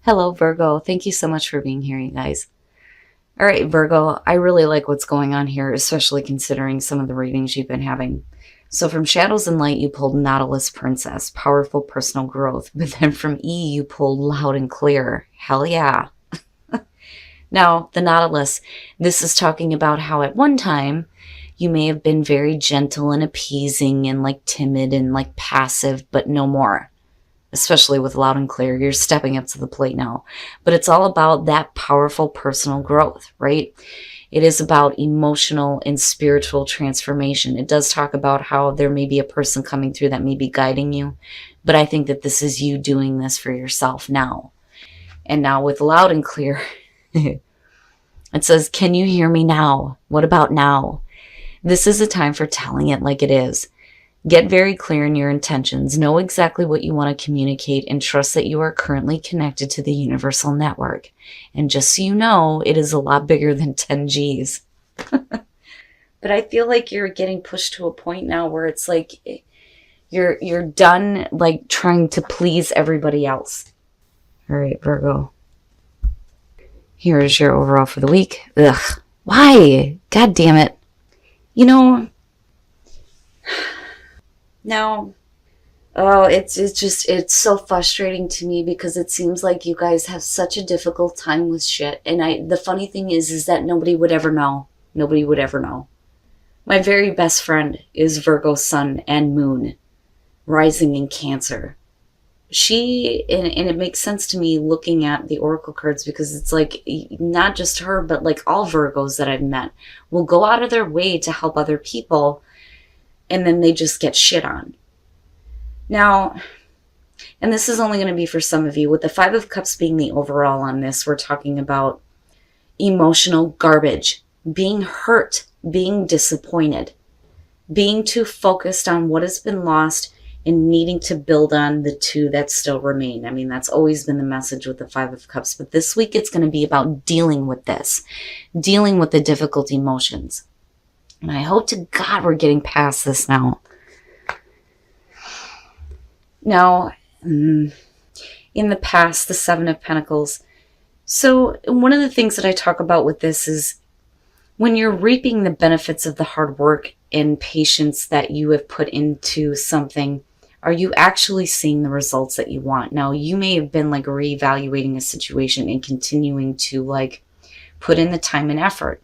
Hello, Virgo. Thank you so much for being here, you guys. All right, Virgo, I really like what's going on here, especially considering some of the readings you've been having. So from Shadows and Light, you pulled Nautilus Princess, powerful personal growth. But then from E, you pulled Loud and Clear. Hell yeah. Now, the Nautilus, this is talking about how at one time you may have been very gentle and appeasing and like timid and like passive, but no more. Especially with Loud and Clear, you're stepping up to the plate now. But it's all about that powerful personal growth, right? It is about emotional and spiritual transformation. It does talk about how there may be a person coming through that may be guiding you, but I think that this is you doing this for yourself now. And now with Loud and Clear, it says, can you hear me now? What about now? This is a time for telling it like it is. Get very clear in your intentions, know exactly what you want to communicate, and trust that you are currently connected to the universal network. And just so you know, it is a lot bigger than 10 Gs. But I feel like you're getting pushed to a point now where it's like you're done like trying to please everybody else. All right, Virgo. Here is your overall for the week. Ugh. Why? God damn it. You know, now, oh, it's so frustrating to me because it seems like you guys have such a difficult time with shit. And the funny thing is that nobody would ever know. Nobody would ever know. My very best friend is Virgo sun and moon, rising in Cancer. And it makes sense to me looking at the oracle cards because it's like not just her, but like all Virgos that I've met will go out of their way to help other people, and then they just get shit on. Now, and this is only going to be for some of you, with the Five of Cups being the overall on this, we're talking about emotional garbage, being hurt, being disappointed, being too focused on what has been lost and needing to build on the two that still remain. I mean, that's always been the message with the Five of Cups. But this week, it's going to be about dealing with this, dealing with the difficult emotions. And I hope to God we're getting past this now. Now, in the past, the Seven of Pentacles. So one of the things that I talk about with this is when you're reaping the benefits of the hard work and patience that you have put into something, are you actually seeing the results that you want? Now, you may have been like reevaluating a situation and continuing to like put in the time and effort.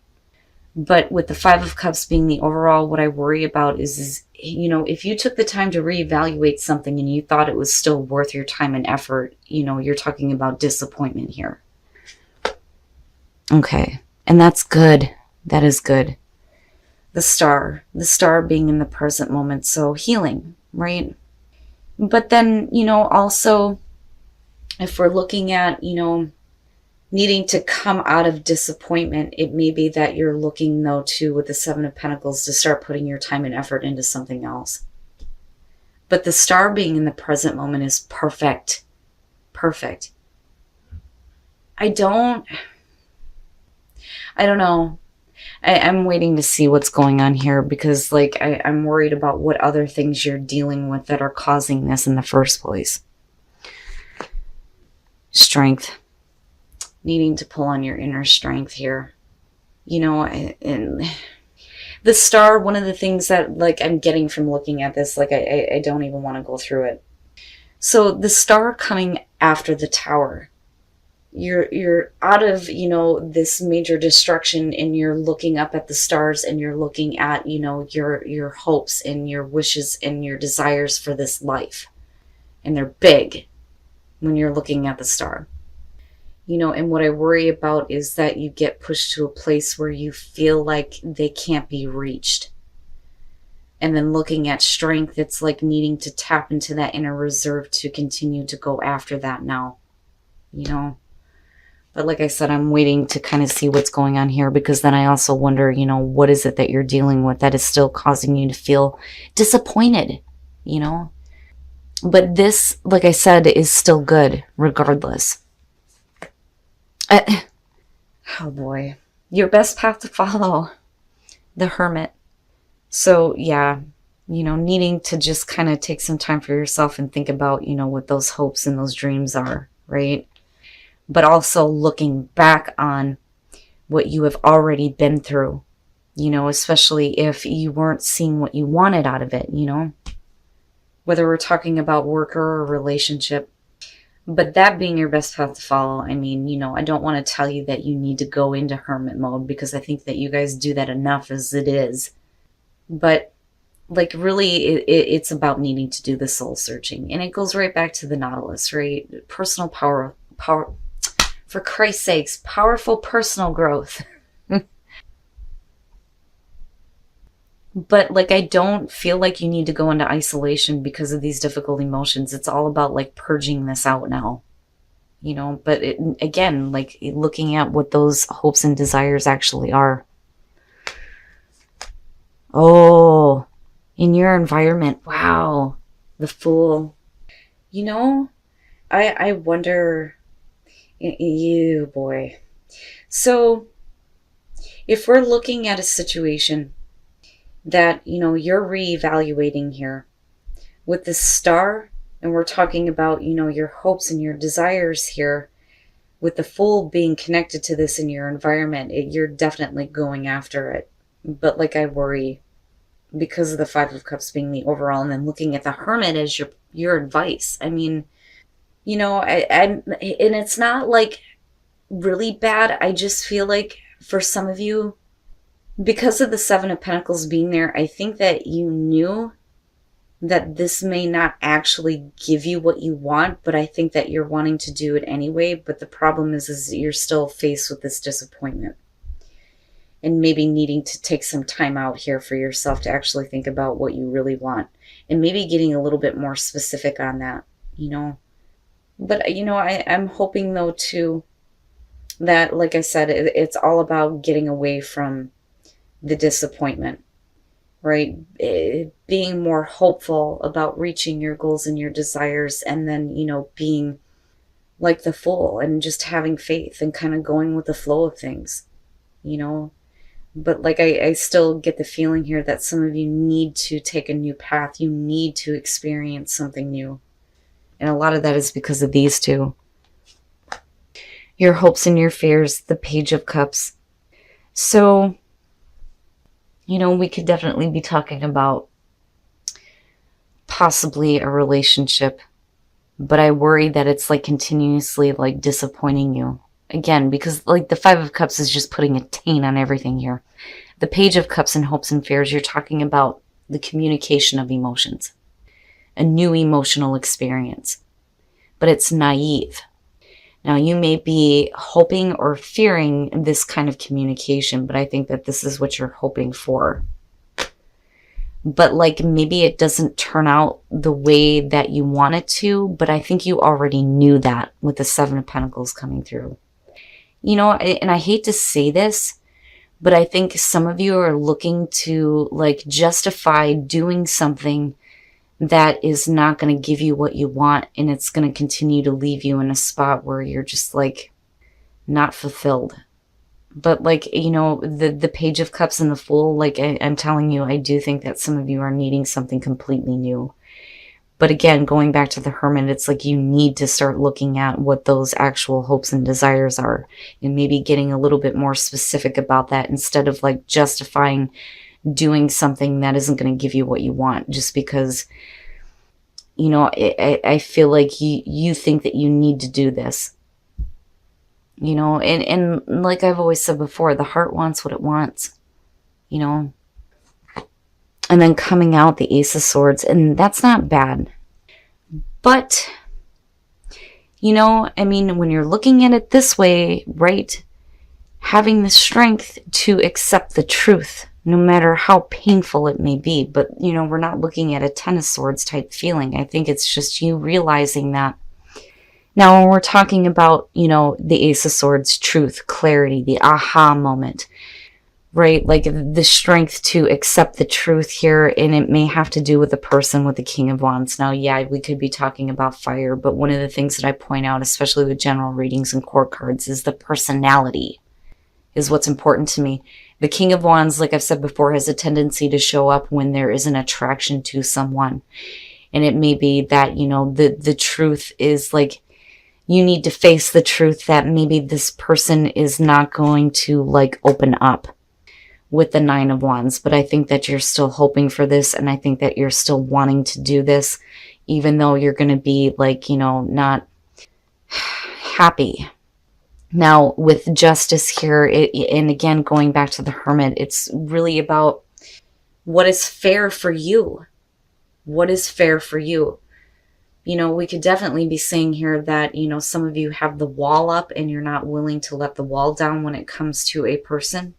But with the Five of Cups being the overall, what I worry about is, you know, if you took the time to reevaluate something and you thought it was still worth your time and effort, you know, you're talking about disappointment here. Okay. And that's good. That is good. The star being in the present moment. So healing, right? But then, you know, also if we're looking at, you know, needing to come out of disappointment, it may be that you're looking though too with the Seven of Pentacles to start putting your time and effort into something else. But the star being in the present moment is perfect. Perfect. I don't know. I'm waiting to see what's going on here because like I'm worried about what other things you're dealing with that are causing this in the first place. Strength. Needing to pull on your inner strength here. You know, and the star, one of the things that like I'm getting from looking at this, like I don't even want to go through it. So the star coming after the Tower. You're out of, you know, this major destruction and you're looking up at the stars and you're looking at, you know, your hopes and your wishes and your desires for this life. And they're big when you're looking at the star. You know, and what I worry about is that you get pushed to a place where you feel like they can't be reached. And then looking at strength, it's like needing to tap into that inner reserve to continue to go after that now, you know. But like I said, I'm waiting to kind of see what's going on here because then I also wonder, you know, what is it that you're dealing with that is still causing you to feel disappointed, you know? But this, like I said, is still good regardless. Oh boy. Your best path to follow. The Hermit. So yeah, you know, needing to just kind of take some time for yourself and think about, you know, what those hopes and those dreams are, right? but also looking back on what you have already been through, especially if you weren't seeing what you wanted out of it, whether we're talking about work or a relationship. But that being your best path to follow, I mean, I don't want to tell you that you need to go into hermit mode, because I think that you guys do that enough as it is. But like, really, it's about needing to do the soul searching. And it goes right back to the Nautilus, right? Personal power, for Christ's sakes, powerful personal growth. But like, I don't feel like you need to go into isolation because of these difficult emotions. It's all about like purging this out now, but again, like looking at what those hopes and desires actually are. Oh, in your environment. Wow. The Fool. I wonder, you boy. So if we're looking at a situation that, you're reevaluating here with this Star, and we're talking about, your hopes and your desires here, with the Fool being connected to this in your environment, you're definitely going after it. But like, I worry because of the Five of Cups being the overall, and then looking at the Hermit as your advice. I mean, and it's not like really bad. I just feel like for some of you, because of the Seven of Pentacles being there, I think that you knew that this may not actually give you what you want, but I think that you're wanting to do it anyway. But the problem is you're still faced with this disappointment, and maybe needing to take some time out here for yourself to actually think about what you really want, and maybe getting a little bit more specific on that, But, I'm hoping though too that, like I said, it's all about getting away from the disappointment, right? Being more hopeful about reaching your goals and your desires, and then, being like the Fool and just having faith and kind of going with the flow of things, But like, I still get the feeling here that some of you need to take a new path. You need to experience something new. And a lot of that is because of these two. Your hopes and your fears, the Page of Cups. So, we could definitely be talking about possibly a relationship, but I worry that it's like continuously like disappointing you. Again, because like the Five of Cups is just putting a taint on everything here. The Page of Cups and hopes and fears, you're talking about the communication of emotions, a new emotional experience, but it's naive. Now, you may be hoping or fearing this kind of communication, but I think that this is what you're hoping for. But like, maybe it doesn't turn out the way that you want it to, but I think you already knew that with the Seven of Pentacles coming through. And I hate to say this, but I think some of you are looking to like justify doing something that is not going to give you what you want, and it's going to continue to leave you in a spot where you're just like not fulfilled. But like, the Page of Cups and the Fool, like I'm telling you, I do think that some of you are needing something completely new. But again, going back to the Hermit, it's like you need to start looking at what those actual hopes and desires are, and maybe getting a little bit more specific about that, instead of like justifying doing something that isn't going to give you what you want just because, I feel like you think that you need to do this, and like I've always said before, the heart wants what it wants, and then coming out the Ace of Swords, and that's not bad. But, when you're looking at it this way, right, having the strength to accept the truth, no matter how painful it may be. But, we're not looking at a Ten of Swords type feeling. I think it's just you realizing that. Now, when we're talking about, the Ace of Swords, truth, clarity, the aha moment, right? Like the strength to accept the truth here, and it may have to do with the person with the King of Wands. Now, yeah, we could be talking about fire, but one of the things that I point out, especially with general readings and court cards, is the personality is what's important to me. The King of Wands, like I've said before, has a tendency to show up when there is an attraction to someone. And it may be that, the truth is like, you need to face the truth that maybe this person is not going to like open up with the Nine of Wands. But I think that you're still hoping for this, and I think that you're still wanting to do this, even though you're going to be like, you know, not happy. Now, with Justice here, and again, going back to the Hermit, it's really about what is fair for you. What is fair for you? You know, we could definitely be saying here that, you know, some of you have the wall up and you're not willing to let the wall down when it comes to a person.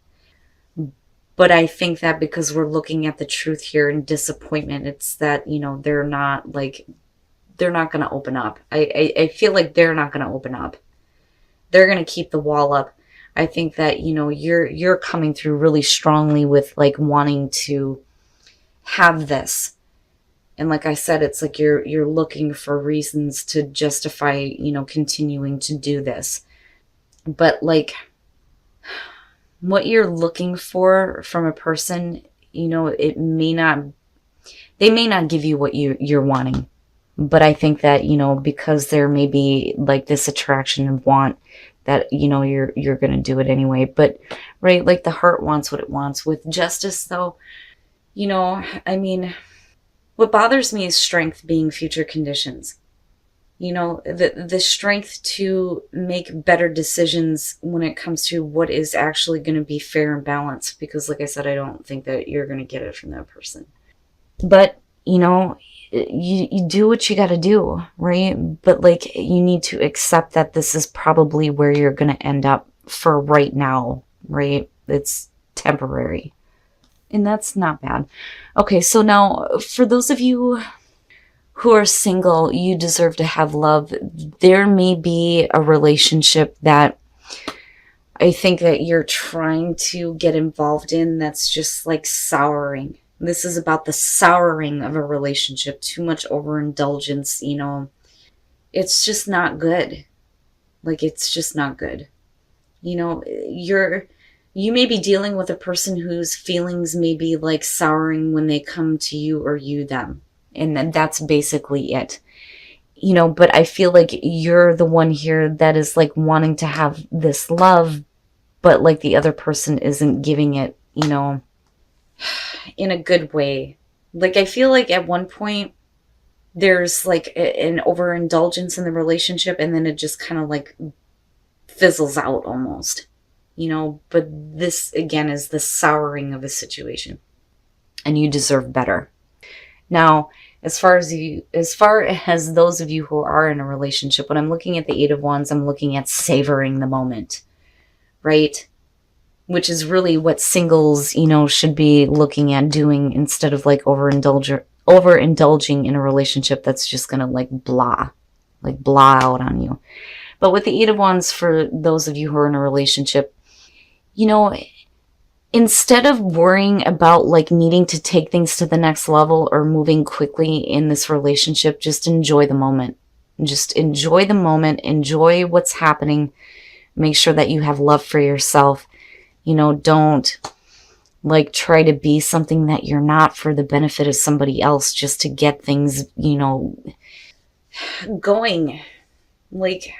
But I think that because we're looking at the truth here and disappointment, it's that, you know, they're not going to open up. I feel like they're not going to open up. They're going to keep the wall up. I think that, you know, you're coming through really strongly with like wanting to have this. And like I said, it's like you're looking for reasons to justify, you know, continuing to do this. But like what you're looking for from a person, you know, they may not give you what you're wanting. But I think that, you know, because there may be like this attraction and want, that, you know, you're going to do it anyway. But right, like the heart wants what it wants. With Justice though, you know, I mean, what bothers me is strength being future conditions. You know, the strength to make better decisions when it comes to what is actually going to be fair and balanced. Because like I said, I don't think that you're going to get it from that person. But, you know, you do what you got to do, right? But like, you need to accept that this is probably where you're going to end up for right now, right? It's temporary. And that's not bad. Okay, so now for those of you who are single, you deserve to have love. There may be a relationship that I think that you're trying to get involved in that's just like souring. This is about the souring of a relationship. Too much overindulgence, you know. It's just not good. Like, it's just not good. You know, you may be dealing with a person whose feelings may be like souring when they come to you or you them. And then that's basically it. You know, but I feel like you're the one here that is like wanting to have this love, but like the other person isn't giving it, you know, in a good way. Like, I feel like at one point there's like an overindulgence in the relationship, and then it just kind of like fizzles out almost, you know. But this again is the souring of a situation, and you deserve better. Now, as far as those of you who are in a relationship, when I'm looking at the Eight of Wands, I'm looking at savoring the moment, right? Which is really what singles, you know, should be looking at doing, instead of like overindulging in a relationship that's just gonna like blah out on you. But with the Eight of Wands, for those of you who are in a relationship, you know, instead of worrying about like needing to take things to the next level or moving quickly in this relationship, just enjoy the moment. Just enjoy the moment. Enjoy what's happening. Make sure that you have love for yourself. You know, don't like try to be something that you're not for the benefit of somebody else just to get things, you know, going. Like,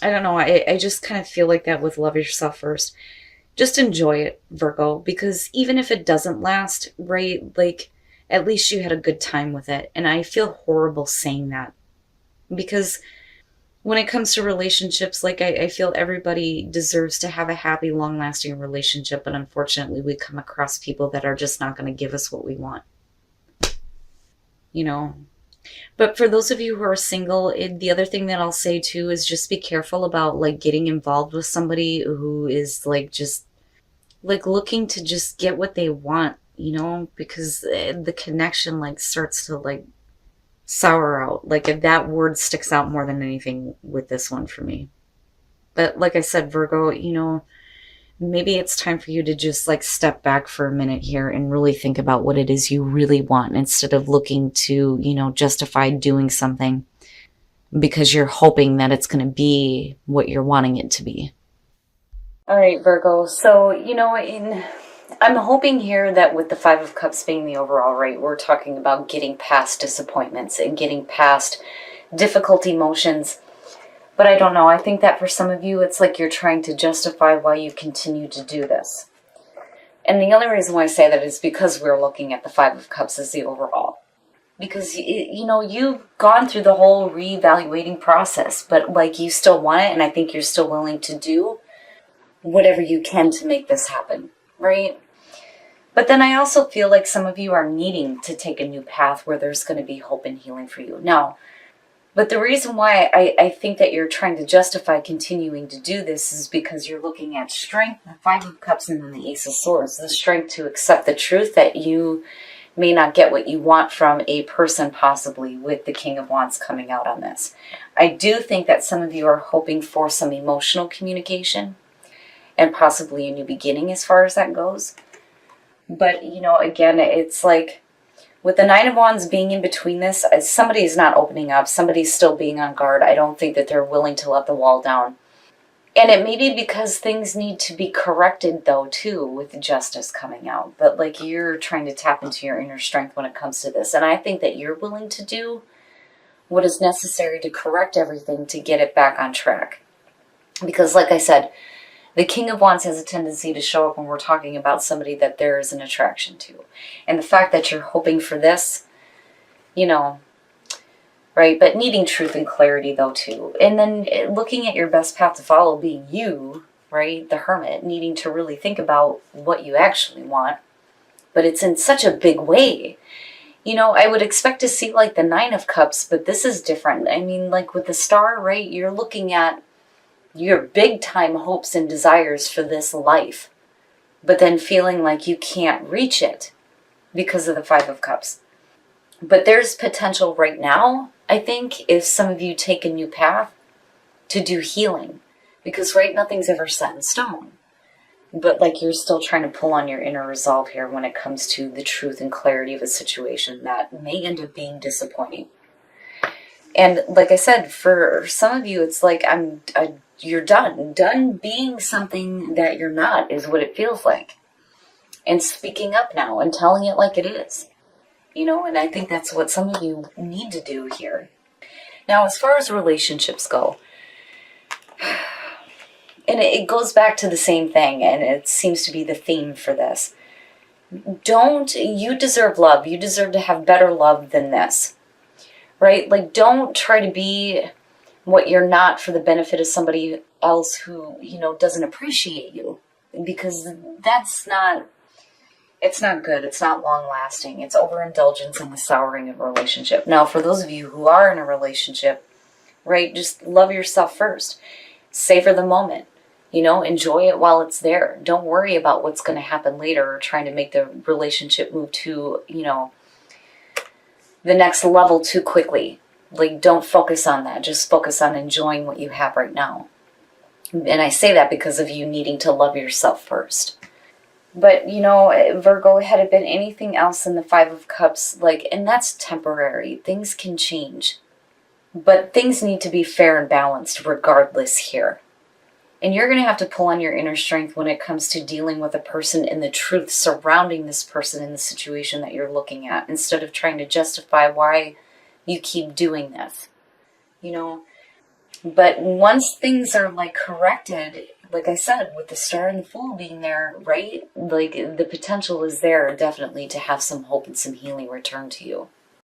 I don't know. I just kind of feel like that with love yourself first. Just enjoy it, Virgo, because even if it doesn't last, right, like, at least you had a good time with it. And I feel horrible saying that, because when it comes to relationships, like, I feel everybody deserves to have a happy, long-lasting relationship, but unfortunately we come across people that are just not going to give us what we want, you know. But for those of you who are single, the other thing that I'll say too is just be careful about like getting involved with somebody who is like just like looking to just get what they want, you know, because the connection like starts to like sour out. Like, if that word sticks out more than anything with this one for me. But like I said, Virgo, you know, maybe it's time for you to just like step back for a minute here and really think about what it is you really want, instead of looking to, you know, justify doing something because you're hoping that it's going to be what you're wanting it to be. All right, Virgo. So, you know, I'm hoping here that with the Five of Cups being the overall, right, we're talking about getting past disappointments and getting past difficult emotions. But I don't know. I think that for some of you, it's like you're trying to justify why you continue to do this. And the only reason why I say that is because we're looking at the Five of Cups as the overall. Because, you know, you've gone through the whole reevaluating process, but like you still want it, and I think you're still willing to do whatever you can to make this happen, right? But then I also feel like some of you are needing to take a new path where there's going to be hope and healing for you. Now, but the reason why I think that you're trying to justify continuing to do this is because you're looking at strength, the Five of Cups, and then the Ace of Swords. The strength to accept the truth that you may not get what you want from a person, possibly, with the King of Wands coming out on this. I do think that some of you are hoping for some emotional communication and possibly a new beginning as far as that goes. But, you know, again, it's like with the Nine of Wands being in between this, somebody is not opening up. Somebody's still being on guard. I don't think that they're willing to let the wall down. And it may be because things need to be corrected, though, too, with justice coming out. But, like, you're trying to tap into your inner strength when it comes to this. And I think that you're willing to do what is necessary to correct everything to get it back on track. Because, like I said, the King of Wands has a tendency to show up when we're talking about somebody that there is an attraction to. And the fact that you're hoping for this, you know, right? But needing truth and clarity, though, too. And then looking at your best path to follow being you, right? The Hermit, needing to really think about what you actually want. But it's in such a big way. You know, I would expect to see, like, the Nine of Cups, but this is different. I mean, like, with the Star, right? You're looking at your big-time hopes and desires for this life, but then feeling like you can't reach it because of the Five of Cups. But there's potential right now, I think, if some of you take a new path to do healing. Because, right, nothing's ever set in stone. But, like, you're still trying to pull on your inner resolve here when it comes to the truth and clarity of a situation that may end up being disappointing. And, like I said, for some of you, it's like you're done. Done being something that you're not is what it feels like. And speaking up now and telling it like it is. You know, and I think that's what some of you need to do here. Now, as far as relationships go, and it goes back to the same thing, and it seems to be the theme for this. You deserve love. You deserve to have better love than this. Right? Like, don't try to be what you're not for the benefit of somebody else who, you know, doesn't appreciate you. Because it's not good. It's not long-lasting. It's overindulgence and the souring of a relationship. Now, for those of you who are in a relationship, right, just love yourself first. Savor the moment. You know, enjoy it while it's there. Don't worry about what's going to happen later or trying to make the relationship move to, you know, the next level too quickly. Like, don't focus on that. Just focus on enjoying what you have right now. And I say that because of you needing to love yourself first. But, you know, Virgo, had it been anything else in the Five of Cups, like, and that's temporary. Things can change. But things need to be fair and balanced regardless here. And you're going to have to pull on your inner strength when it comes to dealing with a person and the truth surrounding this person in the situation that you're looking at, instead of trying to justify why you keep doing this, you know. But once things are, like, corrected, like I said, with the Star and the Fool being there, right, like, the potential is there definitely to have some hope and some healing return to you.